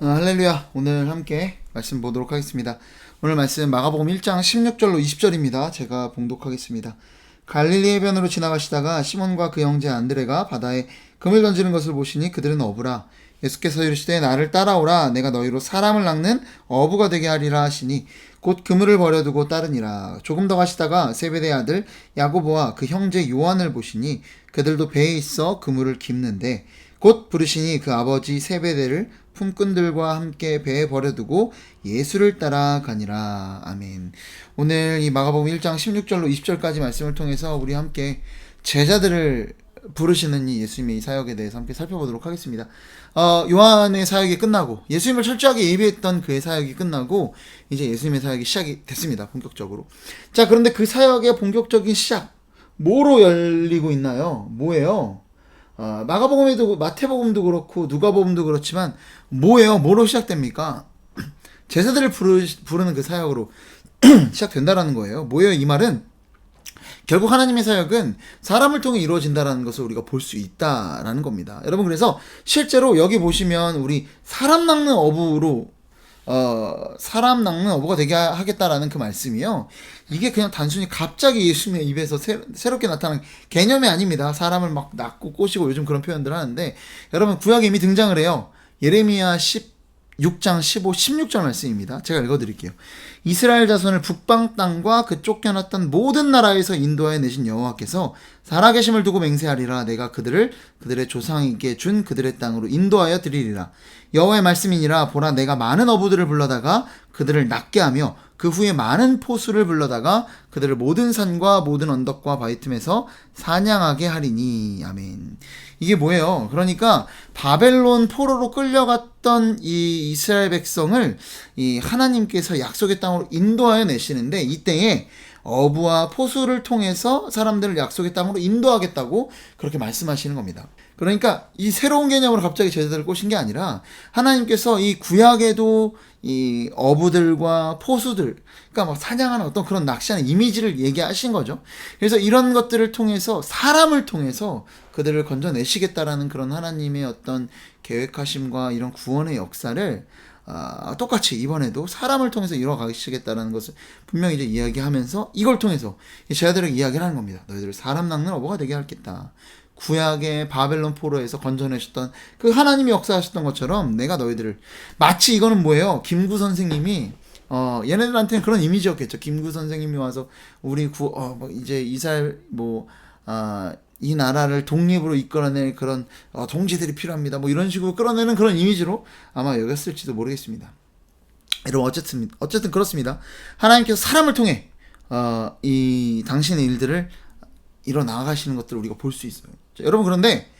할렐루야. 오늘 함께 말씀 보도록 하겠습니다. 오늘 말씀 마가복음 1장 16절로 20절입니다. 제가 봉독하겠습니다. 갈릴리 해변으로 지나가시다가 시몬과 그 형제 안드레가 바다에 금을 던지는 것을 보시니 그들은 어부라. 예수께서 이르시되 나를 따라오라. 내가 너희로 사람을 낚는 어부가 되게 하리라 하시니 곧 그물을 버려두고 따르니라. 조금 더 가시다가 세베대의 아들 야고보와 그 형제 요한을 보시니 그들도 배에 있어 그물을 깁는데 곧 부르시니 그 아버지 세베대를 품꾼들과 함께 배에 버려두고 예수를 따라가니라. 아멘. 오늘 이 마가복음 1장 16절로 20절까지 말씀을 통해서 우리 함께 제자들을 부르시는 이 예수님의 이 사역에 대해서 함께 살펴보도록 하겠습니다. 요한의 사역이 끝나고 예수님을 철저하게 예비했던 그의 사역이 끝나고 이제 예수님의 사역이 시작이 됐습니다. 본격적으로. 자, 그런데 그 사역의 본격적인 시작, 뭐로 열리고 있나요? 뭐예요? 마가복음에도 마태복음도 그렇고 누가복음도 그렇지만 뭐예요? 뭐로 시작됩니까? 제자들을 부르는 그 사역으로 시작된다라는 거예요. 뭐예요? 이 말은 결국 하나님의 사역은 사람을 통해 이루어진다라는 것을 우리가 볼 수 있다라는 겁니다. 여러분, 그래서 실제로 여기 보시면 우리 사람 낚는 어부가 되게 하겠다라는 그 말씀이요. 이게 그냥 단순히 갑자기 예수님의 입에서 새롭게 나타난 개념이 아닙니다. 사람을 막 낚고 꼬시고 요즘 그런 표현들 하는데, 여러분 구약에 이미 등장을 해요. 예레미야 6장 15, 16절 말씀입니다. 제가 읽어드릴게요. 이스라엘 자손을 북방 땅과 그 쫓겨났던 모든 나라에서 인도하여 내신 여호와께서 살아계심을 두고 맹세하리라. 내가 그들의 조상에게 준 그들의 땅으로 인도하여 드리리라. 여호와의 말씀이니라. 보라, 내가 많은 어부들을 불러다가 그들을 낚게 하며 그 후에 많은 포수를 불러다가 그들을 모든 산과 모든 언덕과 바위 틈에서 사냥하게 하리니. 아멘. 이게 뭐예요? 그러니까 바벨론 포로로 끌려갔던 이 이스라엘 백성을 이 하나님께서 약속의 땅으로 인도하여 내시는데, 이때에 어부와 포수를 통해서 사람들을 약속의 땅으로 인도하겠다고 그렇게 말씀하시는 겁니다. 그러니까 이 새로운 개념으로 갑자기 제자들을 꼬신 게 아니라 하나님께서 이 구약에도 이 어부들과 포수들, 그러니까 막 사냥하는 어떤 그런 낚시하는 이미지를 얘기하신 거죠. 그래서 이런 것들을 통해서 사람을 통해서 그들을 건져내시겠다라는 그런 하나님의 어떤 계획하심과 이런 구원의 역사를 똑같이 이번에도 사람을 통해서 이뤄가시겠다라는 것을 분명히 이제 이야기하면서 이걸 통해서 제자들에게 이야기를 하는 겁니다. 너희들을 사람 낚는 어부가 되게 하겠다. 구약의 바벨론 포로에서 건져내셨던 그 하나님이 역사하셨던 것처럼 내가 너희들을, 마치 이거는 뭐예요? 김구 선생님이 얘네들한테는 그런 이미지였겠죠. 김구 선생님이 와서 우리 이제 이스라엘 이 나라를 독립으로 이끌어낼 그런 동지들이 필요합니다. 뭐 이런 식으로 끌어내는 그런 이미지로 아마 여겼을지도 모르겠습니다. 여러분, 어쨌든 그렇습니다. 하나님께서 사람을 통해 이 당신의 일들을 일어 나가시는 것들을 우리가 볼 수 있어요. 자, 여러분, 그런데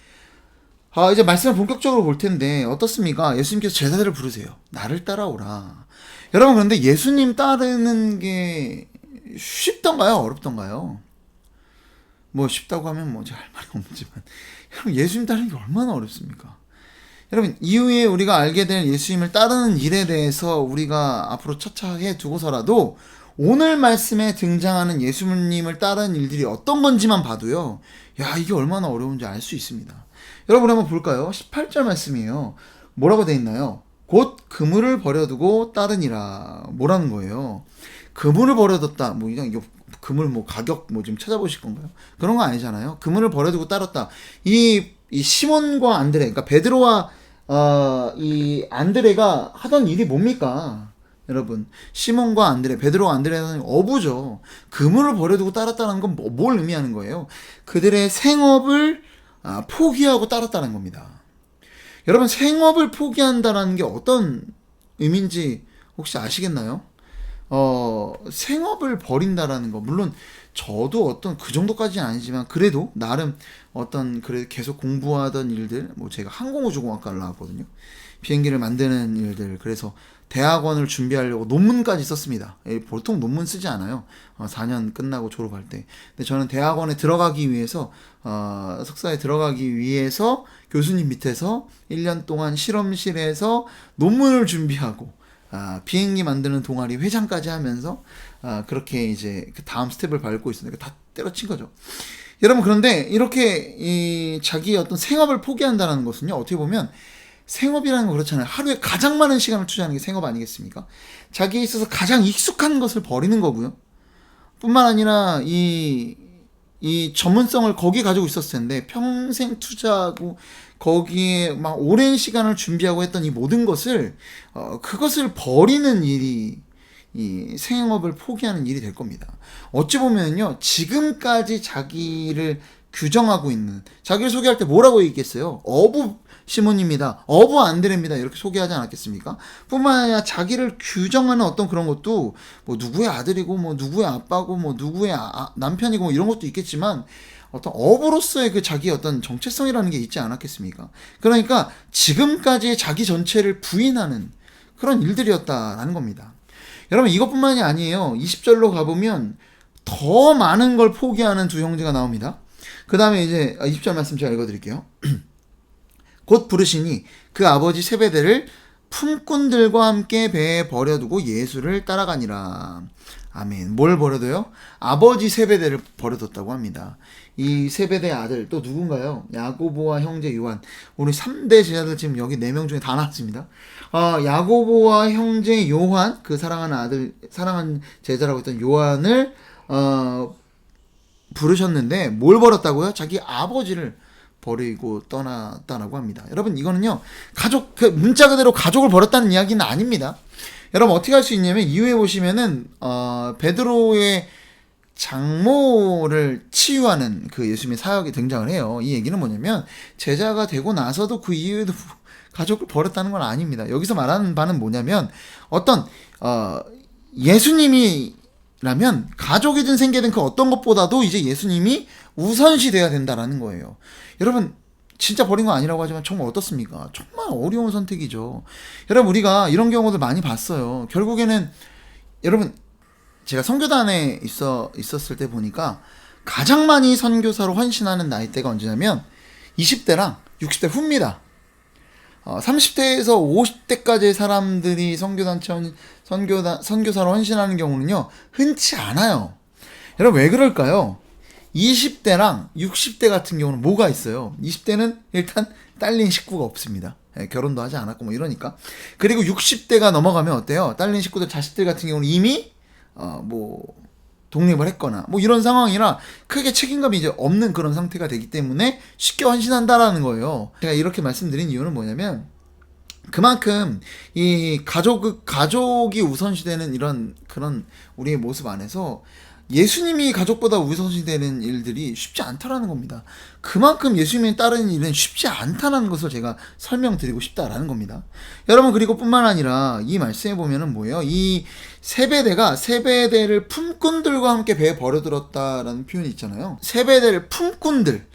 이제 말씀을 본격적으로 볼 텐데 어떻습니까? 예수님께서 제자들을 부르세요. 나를 따라오라. 여러분, 그런데 예수님 따르는 게 쉽던가요? 어렵던가요? 뭐 쉽다고 하면 뭐 제가 할 말이 없지만, 여러분, 예수님 따르는 게 얼마나 어렵습니까? 여러분, 이후에 우리가 알게 될 예수님을 따르는 일에 대해서 우리가 앞으로 차차해 두고서라도 오늘 말씀에 등장하는 예수님을 따르는 일들이 어떤 건지만 봐도요, 야, 이게 얼마나 어려운지 알 수 있습니다. 여러분, 한번 볼까요? 18절 말씀이에요. 뭐라고 돼 있나요? 곧 그물을 버려두고 따르니라. 뭐라는 거예요? 그물을 버려뒀다. 뭐 그냥 그물 가격 좀 찾아보실 건가요? 그런 거 아니잖아요. 그물을 버려두고 따랐다. 이 시몬과 안드레, 그러니까 베드로와 이 안드레가 하던 일이 뭡니까? 여러분, 시몬과 안드레, 베드로와 안드레는 어부죠. 그물을 버려두고 따랐다는 건 뭘 의미하는 거예요? 그들의 생업을 포기하고 따랐다는 겁니다. 여러분, 생업을 포기한다는 게 어떤 의미인지 혹시 아시겠나요? 생업을 버린다라는 거, 물론 저도 어떤 그 정도까지는 아니지만 그래도 나름 그래 계속 공부하던 일들, 제가 항공우주공학과를 나왔거든요. 비행기를 만드는 일들, 그래서 대학원을 준비하려고 논문까지 썼습니다. 보통 논문 쓰지 않아요. 4년 끝나고 졸업할 때. 근데 저는 대학원에 들어가기 위해서, 석사에 들어가기 위해서 교수님 밑에서 1년 동안 실험실에서 논문을 준비하고, 비행기 만드는 동아리 회장까지 하면서, 그렇게 이제 그 다음 스텝을 밟고 있었는데, 다 때려친 거죠. 여러분, 그런데 이렇게 자기의 어떤 생업을 포기한다는 것은요, 어떻게 보면 생업이라는 거 그렇잖아요. 하루에 가장 많은 시간을 투자하는 게 생업 아니겠습니까? 자기에 있어서 가장 익숙한 것을 버리는 거고요. 뿐만 아니라 이 전문성을 거기 가지고 있었을 텐데 평생 투자하고 거기에 막 오랜 시간을 준비하고 했던 이 모든 것을 그것을 버리는 일이 이 생업을 포기하는 일이 될 겁니다. 어찌 보면요, 지금까지 자기를 규정하고 있는, 자기를 소개할 때 뭐라고 얘기했어요? 어부 시몬입니다, 어부 안드레입니다, 이렇게 소개하지 않았겠습니까? 뿐만 아니라 자기를 규정하는 어떤 그런 것도 뭐 누구의 아들이고 뭐 누구의 아빠고 뭐 누구의 남편이고 뭐 이런 것도 있겠지만 어떤 어부로서의 그 자기의 어떤 정체성이라는 게 있지 않았겠습니까? 그러니까 지금까지의 자기 전체를 부인하는 그런 일들이었다라는 겁니다. 여러분, 이것뿐만이 아니에요. 20절로 가보면 더 많은 걸 포기하는 두 형제가 나옵니다. 그 다음에 이제 20절 말씀 제가 읽어드릴게요. 곧 부르시니 그 아버지 세베대를 품꾼들과 함께 배에 버려두고 예수를 따라가니라. 아멘. 뭘 버려둬요? 아버지 세베대를 버려뒀다고 합니다. 이 세베대의 아들 또 누군가요? 야고보와 형제 요한. 우리 3대 제자들 지금 여기 4명 중에 다 나왔습니다. 야고보와 형제 요한, 그 사랑하는 아들, 사랑하는 제자라고 했던 요한을 부르셨는데 뭘 버렸다고요? 자기 아버지를 버리고 떠났다라고 합니다. 여러분, 이거는요, 가족, 그 문자 그대로 가족을 버렸다는 이야기는 아닙니다. 여러분, 어떻게 할 수 있냐면 이후에 보시면은 베드로의 장모를 치유하는 그 예수님의 사역이 등장을 해요. 이 얘기는 뭐냐면 제자가 되고 나서도 그 이후에도 가족을 버렸다는 건 아닙니다. 여기서 말하는 바는 뭐냐면 어떤 예수님이라면 가족이든 생계든 그 어떤 것보다도 이제 예수님이 우선시 돼야 된다라는 거예요. 여러분, 진짜 버린 거 아니라고 하지만 정말 어떻습니까? 정말 어려운 선택이죠. 여러분, 우리가 이런 경우들 많이 봤어요. 결국에는 여러분, 제가 선교단에 있었을 때 보니까 가장 많이 선교사로 헌신하는 나이대가 언제냐면 20대랑 60대 후입니다. 30대에서 50대까지의 사람들이 선교사로 헌신하는 경우는요, 흔치 않아요. 여러분, 왜 그럴까요? 20대랑 60대 같은 경우는 뭐가 있어요? 20대는 일단 딸린 식구가 없습니다. 결혼도 하지 않았고 뭐 이러니까. 그리고 60대가 넘어가면 어때요? 딸린 식구들, 자식들 같은 경우는 이미 뭐 독립을 했거나 뭐 이런 상황이라 크게 책임감이 이제 없는 그런 상태가 되기 때문에 쉽게 헌신한다라는 거예요. 제가 이렇게 말씀드린 이유는 뭐냐면 그만큼 이 가족이 우선시되는 이런 그런 우리의 모습 안에서 예수님이 가족보다 우선시되는 일들이 쉽지 않다라는 겁니다. 그만큼 예수님이 따르는 일은 쉽지 않다는 것을 제가 설명드리고 싶다라는 겁니다. 여러분, 그리고 뿐만 아니라 이 말씀에 보면은 뭐예요? 이 세베대를 품꾼들과 함께 배에 버려들었다라는 표현이 있잖아요. 세베대를 품꾼들.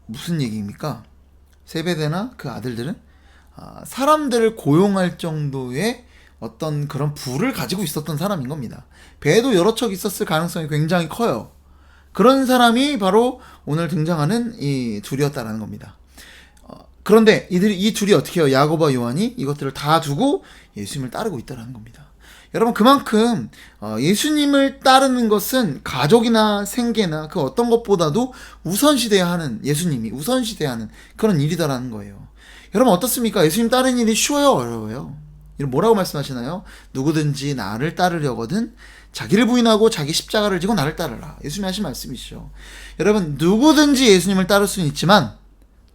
무슨 얘기입니까? 세베대나 그 아들들은 사람들을 고용할 정도의 어떤 그런 부를 가지고 있었던 사람인 겁니다. 배에도 여러 척 있었을 가능성이 굉장히 커요. 그런 사람이 바로 오늘 등장하는 이 둘이었다라는 겁니다. 그런데 이 둘이 어떻게 해요? 야고보와 요한이 이것들을 다 두고 예수님을 따르고 있다라는 겁니다. 여러분, 그만큼 예수님을 따르는 것은 가족이나 생계나 그 어떤 것보다도 우선시돼야 하는, 예수님이 우선시돼야 하는 그런 일이다라는 거예요. 여러분, 어떻습니까? 예수님 따르는 일이 쉬워요, 어려워요? 뭐라고 말씀하시나요? 누구든지 나를 따르려거든 자기를 부인하고 자기 십자가를 지고 나를 따르라. 예수님이 하신 말씀이시죠. 여러분, 누구든지 예수님을 따를 수는 있지만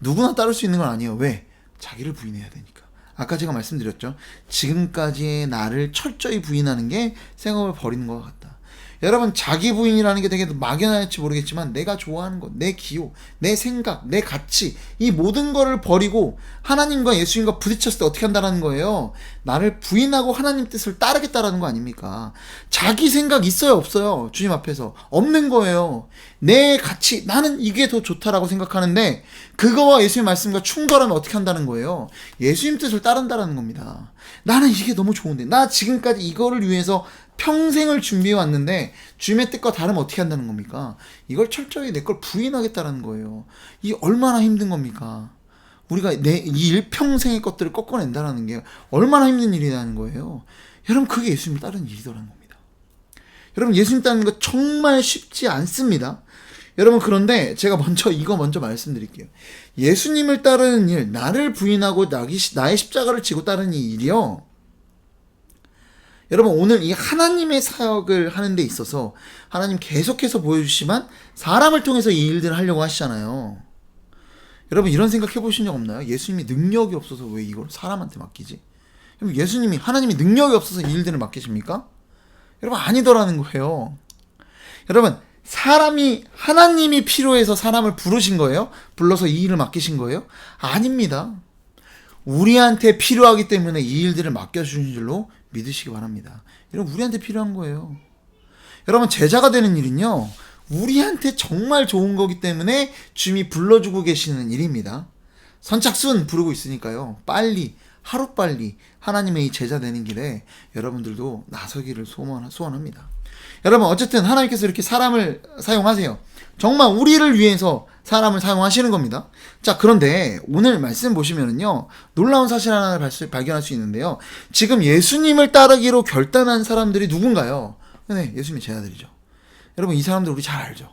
누구나 따를 수 있는 건 아니에요. 왜? 자기를 부인해야 되니까. 아까 제가 말씀드렸죠. 지금까지의 나를 철저히 부인하는 게 생업을 버리는 것 같다. 여러분, 자기 부인이라는 게 되게 막연할지 모르겠지만 내가 좋아하는 것, 내 기호, 내 생각, 내 가치, 이 모든 거를 버리고 하나님과 예수님과 부딪혔을 때 어떻게 한다는 거예요? 나를 부인하고 하나님 뜻을 따르겠다라는 거 아닙니까? 자기 생각 있어요, 없어요? 주님 앞에서 없는 거예요. 내 가치, 나는 이게 더 좋다라고 생각하는데 그거와 예수님 말씀과 충돌하면 어떻게 한다는 거예요? 예수님 뜻을 따른다라는 겁니다. 나는 이게 너무 좋은데, 나 지금까지 이거를 위해서 평생을 준비해 왔는데 주님의 뜻과 다르면 어떻게 한다는 겁니까? 이걸 철저히 내 걸 부인하겠다는 거예요. 이게 얼마나 힘든 겁니까? 우리가 이 일평생의 것들을 꺾어낸다는 게 얼마나 힘든 일이라는 거예요. 여러분, 그게 예수님을 따르는 일이더라는 겁니다. 여러분, 예수님 따르는 거 정말 쉽지 않습니다. 여러분, 그런데 제가 먼저 말씀드릴게요. 예수님을 따르는 일, 나를 부인하고 나의 십자가를 지고 따르는 이 일이요. 여러분, 오늘 이 하나님의 사역을 하는 데 있어서 하나님 계속해서 보여주시지만 사람을 통해서 이 일들을 하려고 하시잖아요. 여러분, 이런 생각 해보신 적 없나요? 예수님이 능력이 없어서 왜 이걸 사람한테 맡기지? 하나님이 능력이 없어서 이 일들을 맡기십니까? 여러분, 아니더라는 거예요. 여러분, 하나님이 필요해서 사람을 부르신 거예요? 불러서 이 일을 맡기신 거예요? 아닙니다. 우리한테 필요하기 때문에 이 일들을 맡겨주신 줄로 믿으시기 바랍니다. 여러분, 우리한테 필요한 거예요. 여러분, 제자가 되는 일은요, 우리한테 정말 좋은 거기 때문에 주님이 불러주고 계시는 일입니다. 선착순 부르고 있으니까요. 하루빨리 하나님의 이 제자 되는 길에 여러분들도 나서기를 소원합니다. 여러분, 어쨌든 하나님께서 이렇게 사람을 사용하세요. 정말 우리를 위해서 사람을 사용하시는 겁니다. 자, 그런데 오늘 말씀 보시면은요, 놀라운 사실 하나를 발견할 수 있는데요. 지금 예수님을 따르기로 결단한 사람들이 누군가요? 네, 예수님의 제자들이죠. 여러분, 이 사람들 우리 잘 알죠?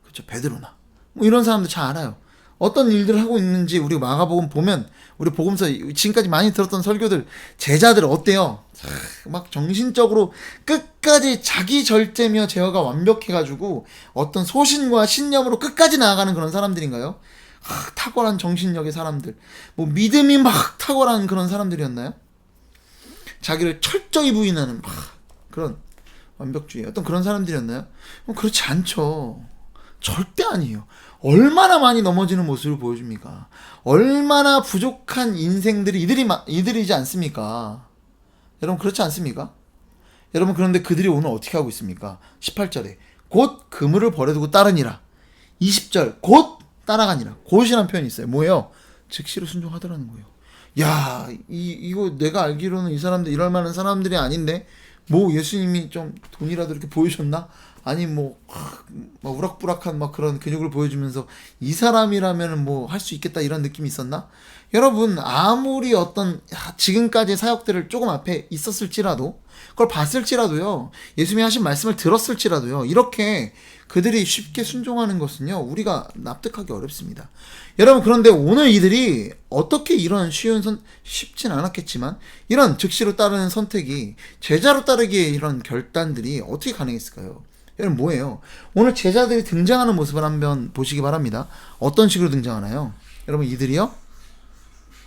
그렇죠? 베드로나 뭐 이런 사람들 잘 알아요. 어떤 일들을 하고 있는지 우리 마가복음 보면, 우리 복음서 지금까지 많이 들었던 설교들, 제자들 어때요? 막 정신적으로 끝까지 자기 절제며 제어가 완벽해가지고 어떤 소신과 신념으로 끝까지 나아가는 그런 사람들인가요? 탁월한 정신력의 사람들, 뭐 믿음이 막 탁월한 그런 사람들이었나요? 자기를 철저히 부인하는 그런 완벽주의, 어떤 그런 사람들이었나요? 그렇지 않죠. 절대 아니에요. 얼마나 많이 넘어지는 모습을 보여줍니까? 얼마나 부족한 인생들이 이들이지 않습니까? 여러분, 그렇지 않습니까? 여러분, 그런데 그들이 오늘 어떻게 하고 있습니까? 18절에 곧 그물을 버려두고 따르니라. 20절 곧 따라가니라. 곧이라는 표현이 있어요. 뭐예요? 즉시로 순종하더라는 거예요. 야, 이거 내가 알기로는 이 사람들 이럴 만한 사람들이 아닌데, 뭐 예수님이 좀 돈이라도 이렇게 보여줬나? 아니 뭐 우락부락한 막 그런 근육을 보여주면서 이 사람이라면 뭐 할 수 있겠다 이런 느낌이 있었나? 여러분, 아무리 어떤 지금까지의 사역들을 조금 앞에 있었을지라도, 그걸 봤을지라도요, 예수님이 하신 말씀을 들었을지라도요, 이렇게 그들이 쉽게 순종하는 것은요, 우리가 납득하기 어렵습니다. 여러분, 그런데 오늘 이들이 어떻게 이런 쉽진 않았겠지만 이런 즉시로 따르는 선택이, 제자로 따르기의 이런 결단들이 어떻게 가능했을까요? 여러분, 뭐예요? 오늘 제자들이 등장하는 모습을 한번 보시기 바랍니다. 어떤 식으로 등장하나요? 여러분, 이들이요,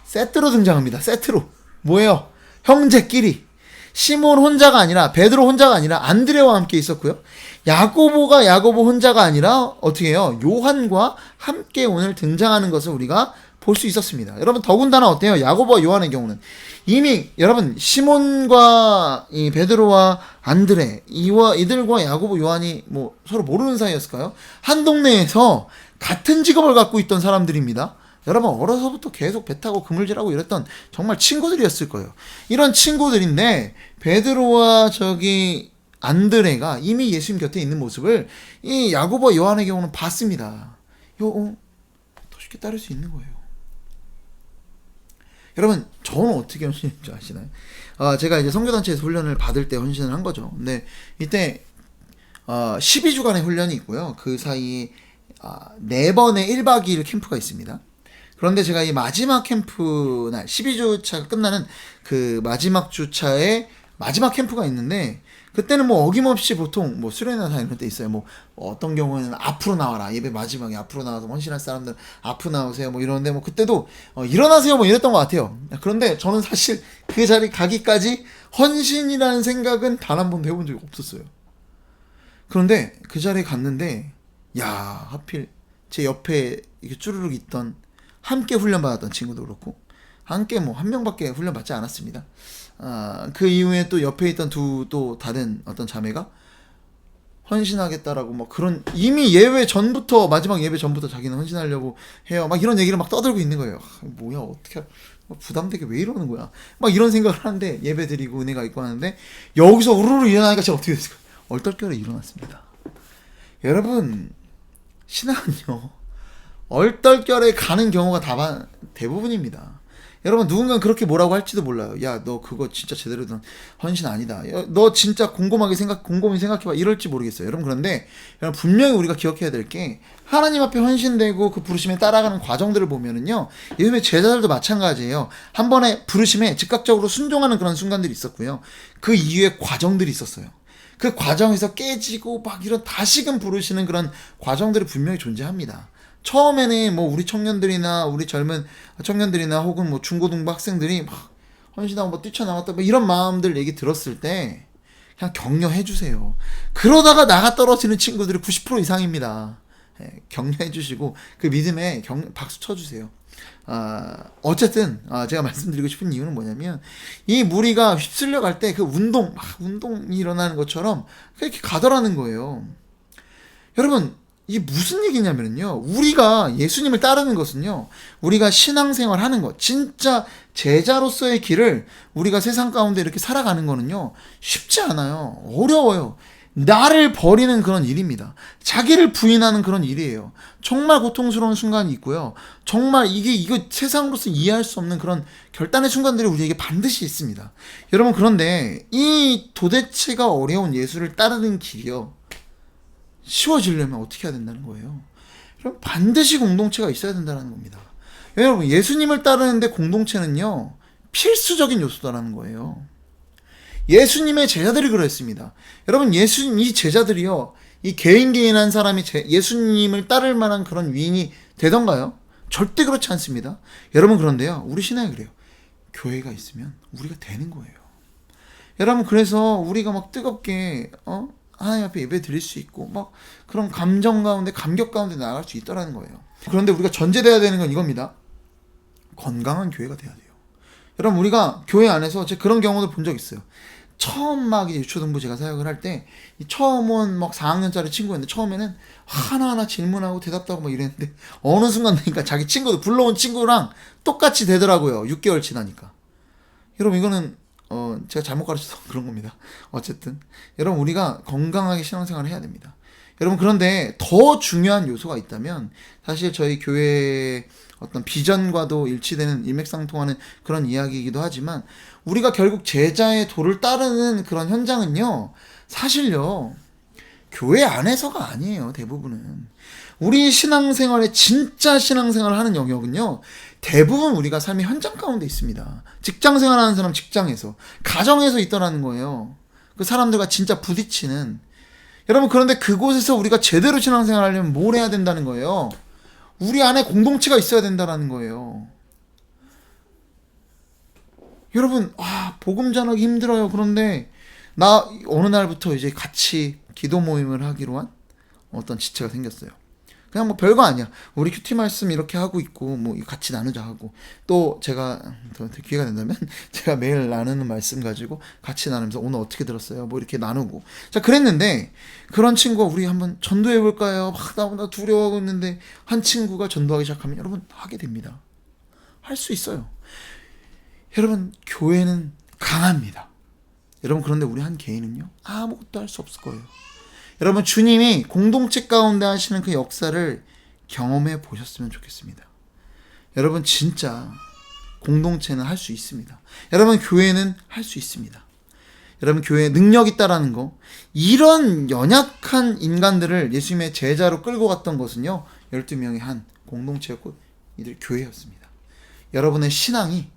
세트로 등장합니다. 세트로. 뭐예요? 형제끼리. 시몬 혼자가 아니라, 베드로 혼자가 아니라 안드레와 함께 있었고요. 야고보 혼자가 아니라 어떻게 해요? 요한과 함께 오늘 등장하는 것을 우리가 볼 수 있었습니다. 여러분, 더군다나 어때요? 야고보와 요한의 경우는 이미 여러분, 시몬과 이 베드로와 안드레, 이들과 야고보, 요한이 뭐 서로 모르는 사이였을까요? 한 동네에서 같은 직업을 갖고 있던 사람들입니다. 여러분, 어려서부터 계속 배 타고 그물질하고 이랬던 정말 친구들이었을 거예요. 이런 친구들인데 베드로와 안드레가 이미 예수님 곁에 있는 모습을 이 야고보와 요한의 경우는 봤습니다. 더 쉽게 따를 수 있는 거예요. 여러분, 저는 어떻게 헌신인 줄 아시나요? 제가 이제 선교단체에서 훈련을 받을 때 헌신을 한 거죠. 근데 이때 12주간의 훈련이 있고요. 그 사이에 4번의 1박 2일 캠프가 있습니다. 그런데 제가 이 마지막 캠프 날, 12주차가 끝나는 그 마지막 주차에 마지막 캠프가 있는데, 그때는 뭐 어김없이 보통 뭐 수련회나 이런 때 있어요. 뭐 어떤 경우에는 앞으로 나와라, 예배 마지막에 앞으로 나와서 헌신할 사람들 앞으로 나오세요, 뭐 이러는데, 뭐 그때도 일어나세요 뭐 이랬던 것 같아요. 그런데 저는 사실 그 자리 가기까지 헌신이라는 생각은 단 한 번도 해본 적이 없었어요. 그런데 그 자리에 갔는데, 야, 하필 제 옆에 이렇게 쭈르륵 있던, 함께 훈련받았던 친구도 그렇고, 함께 뭐 한 명밖에 훈련받지 않았습니다. 그 이후에 또 옆에 있던 또 다른 어떤 자매가 헌신하겠다라고 막 그런, 이미 마지막 예배 전부터 자기는 헌신하려고 해요. 막 이런 얘기를 막 떠들고 있는 거예요. 뭐야, 어떻게 부담되게 왜 이러는 거야? 막 이런 생각을 하는데, 예배 드리고 은혜가 있고 하는데, 여기서 우르르 일어나니까 제가 어떻게 됐을까요? 얼떨결에 일어났습니다. 여러분, 신앙은요, 얼떨결에 가는 경우가 대부분입니다. 여러분 누군가는 그렇게 뭐라고 할지도 몰라요. 야, 너 그거 진짜 제대로 된 헌신 아니다. 야, 너 진짜 곰곰이 생각해봐. 이럴지 모르겠어요. 여러분 그런데 여러분 분명히 우리가 기억해야 될 게 하나님 앞에 헌신되고 그 부르심에 따라가는 과정들을 보면은요. 예수님의 제자들도 마찬가지예요. 한 번에 부르심에 즉각적으로 순종하는 그런 순간들이 있었고요. 그 이후에 과정들이 있었어요. 그 과정에서 깨지고 막 이런 다시금 부르시는 그런 과정들이 분명히 존재합니다. 처음에는 뭐 우리 청년들이나 우리 젊은 청년들이나 혹은 뭐 중고등부 학생들이 막 헌신하고 뭐 뛰쳐나갔다 뭐 이런 마음들 얘기 들었을 때 그냥 격려해 주세요. 그러다가 나가 떨어지는 친구들이 90% 이상입니다. 격려해 주시고 그 믿음에 박수 쳐 주세요. 어쨌든 제가 말씀드리고 싶은 이유는 뭐냐면 이 무리가 휩쓸려 갈 때 그 운동이 일어나는 것처럼 그렇게 가더라는 거예요. 여러분 이게 무슨 얘기냐면요. 우리가 예수님을 따르는 것은요. 우리가 신앙생활 하는 것, 진짜 제자로서의 길을 우리가 세상 가운데 이렇게 살아가는 거는요. 쉽지 않아요. 어려워요. 나를 버리는 그런 일입니다. 자기를 부인하는 그런 일이에요. 정말 고통스러운 순간이 있고요. 정말 이거 세상으로서 이해할 수 없는 그런 결단의 순간들이 우리에게 반드시 있습니다. 여러분 그런데 이 도대체가 어려운 예수를 따르는 길이요. 쉬워지려면 어떻게 해야 된다는 거예요? 여러분 반드시 공동체가 있어야 된다는 겁니다. 여러분 예수님을 따르는데 공동체는요. 필수적인 요소다라는 거예요. 예수님의 제자들이 그랬습니다. 여러분 이 제자들이요. 이 개인 한 사람이 예수님을 따를 만한 그런 위인이 되던가요? 절대 그렇지 않습니다. 여러분 그런데요. 우리 신앙이 그래요. 교회가 있으면 우리가 되는 거예요. 여러분 그래서 우리가 막 뜨겁게 하나님 앞에 예배 드릴 수 있고 막 그런 감정 가운데 감격 가운데 나아갈 수 있더라는 거예요. 그런데 우리가 전제돼야 되는 건 이겁니다. 건강한 교회가 돼야 돼요. 여러분 우리가 교회 안에서 제가 그런 경우도 본 적 있어요. 처음 막 이제 유초등부 제가 사역을 할 때 처음 온 막 4학년짜리 친구였는데 처음에는 하나하나 질문하고 대답도 하고 막 이랬는데 어느 순간 되니까 자기 친구들 불러온 친구랑 똑같이 되더라고요. 6개월 지나니까. 여러분 이거는 제가 잘못 가르쳐서 그런 겁니다. 어쨌든 여러분 우리가 건강하게 신앙생활을 해야 됩니다. 여러분 그런데 더 중요한 요소가 있다면 사실 저희 교회의 어떤 비전과도 일치되는 일맥상통하는 그런 이야기이기도 하지만 우리가 결국 제자의 도를 따르는 그런 현장은요. 사실요. 교회 안에서가 아니에요. 대부분은. 우리 신앙생활에 진짜 신앙생활을 하는 영역은요. 대부분 우리가 삶의 현장 가운데 있습니다. 직장생활하는 사람 직장에서 가정에서 있더라는 거예요. 그 사람들과 진짜 부딪히는. 여러분 그런데 그곳에서 우리가 제대로 신앙생활하려면 뭘 해야 된다는 거예요. 우리 안에 공동체가 있어야 된다는 거예요. 여러분 복음 전하기 힘들어요. 그런데 나 어느 날부터 이제 같이 기도 모임을 하기로 한 어떤 지체가 생겼어요. 그냥 뭐 별거 아니야. 우리 큐티 말씀 이렇게 하고 있고 뭐 같이 나누자 하고 또 제가 기회가 된다면 제가 매일 나누는 말씀 가지고 같이 나누면서 오늘 어떻게 들었어요? 뭐 이렇게 나누고 자 그랬는데 그런 친구가 우리 한번 전도해 볼까요? 막 나 두려워하고 있는데 한 친구가 전도하기 시작하면 여러분 하게 됩니다. 할 수 있어요. 여러분 교회는 강합니다. 여러분 그런데 우리 한 개인은요 아무것도 할 수 없을 거예요. 여러분 주님이 공동체 가운데 하시는 그 역사를 경험해 보셨으면 좋겠습니다. 여러분 진짜 공동체는 할 수 있습니다. 여러분 교회는 할 수 있습니다. 여러분 교회에 능력 있다라는 거 이런 연약한 인간들을 예수님의 제자로 끌고 갔던 것은요 12명의 한 공동체였고 이들 교회였습니다. 여러분의 신앙이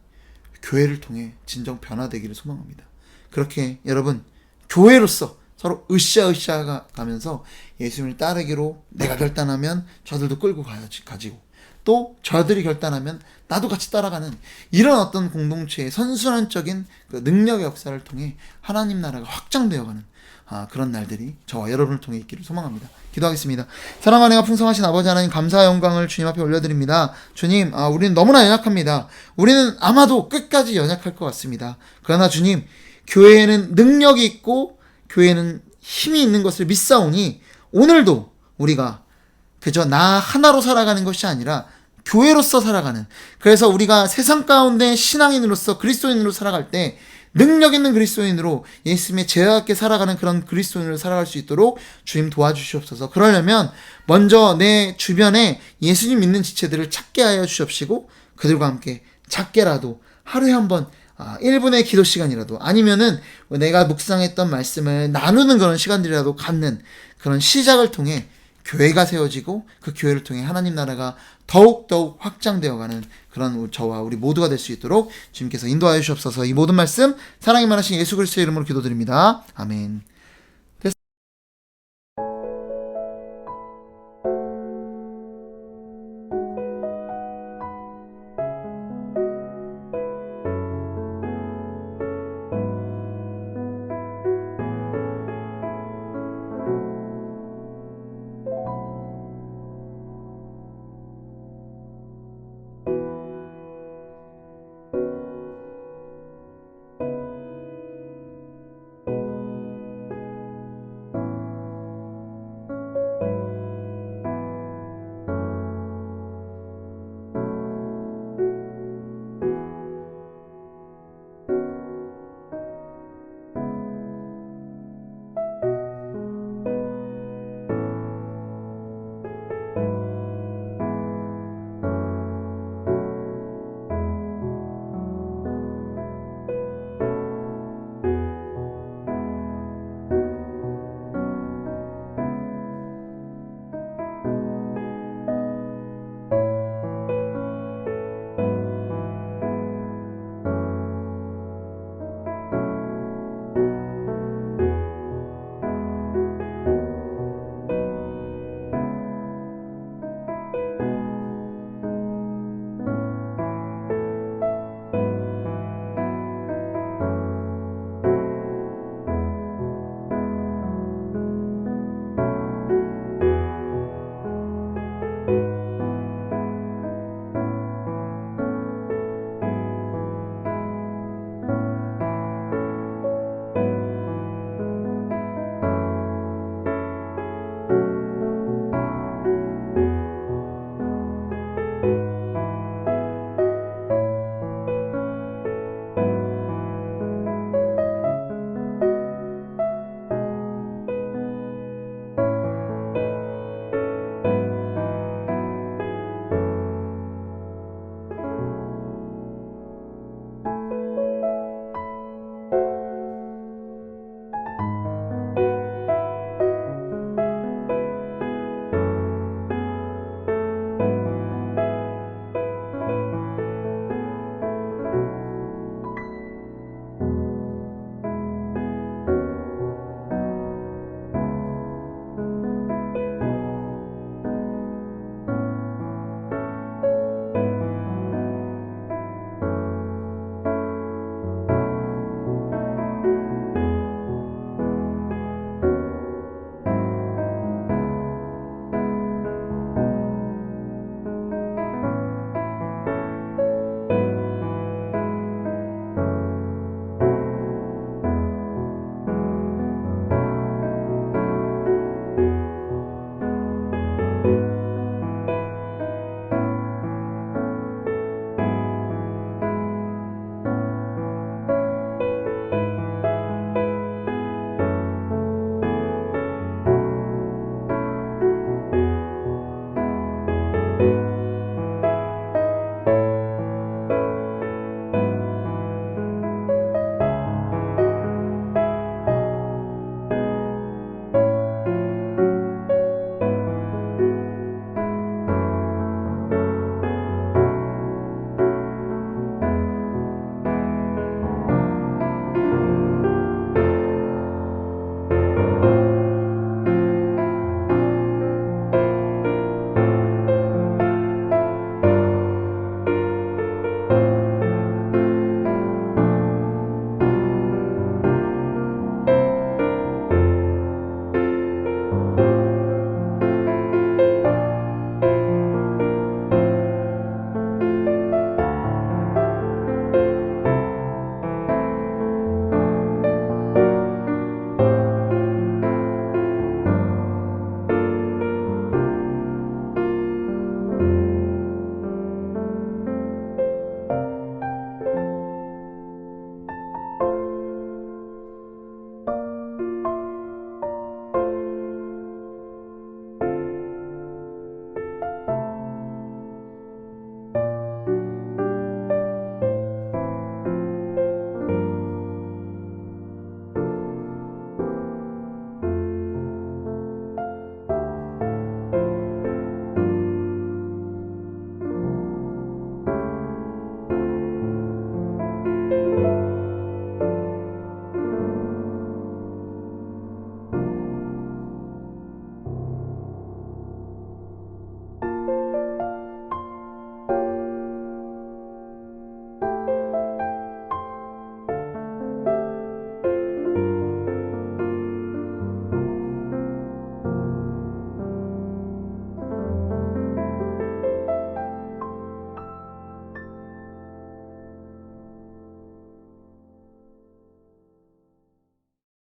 교회를 통해 진정 변화되기를 소망합니다. 그렇게 여러분 교회로서 서로 으쌰으쌰 가면서 예수님을 따르기로 내가 결단하면 저들도 끌고 가지고 또 저들이 결단하면 나도 같이 따라가는 이런 어떤 공동체의 선순환적인 그 능력의 역사를 통해 하나님 나라가 확장되어가는 그런 날들이 저와 여러분을 통해 있기를 소망합니다. 기도하겠습니다. 사랑과 은혜가 풍성하신 아버지 하나님 감사와 영광을 주님 앞에 올려드립니다. 주님 우리는 너무나 연약합니다. 우리는 아마도 끝까지 연약할 것 같습니다. 그러나 주님 교회에는 능력이 있고 교회는 힘이 있는 것을 믿사오니 오늘도 우리가 그저 나 하나로 살아가는 것이 아니라 교회로서 살아가는 그래서 우리가 세상 가운데 신앙인으로서 그리스도인으로 살아갈 때 능력 있는 그리스도인으로 예수님의 제자답게 살아가는 그런 그리스도인으로 살아갈 수 있도록 주님 도와주시옵소서. 그러려면 먼저 내 주변에 예수님 믿는 지체들을 찾게 하여 주시옵시고 그들과 함께 작게라도 하루에 한번 1분의 기도 시간이라도 아니면은 내가 묵상했던 말씀을 나누는 그런 시간들이라도 갖는 그런 시작을 통해 교회가 세워지고 그 교회를 통해 하나님 나라가 더욱더욱 확장되어가는 그런 저와 우리 모두가 될 수 있도록 주님께서 인도하여 주시옵소서. 이 모든 말씀 사랑이 많으신 예수 그리스도의 이름으로 기도드립니다. 아멘.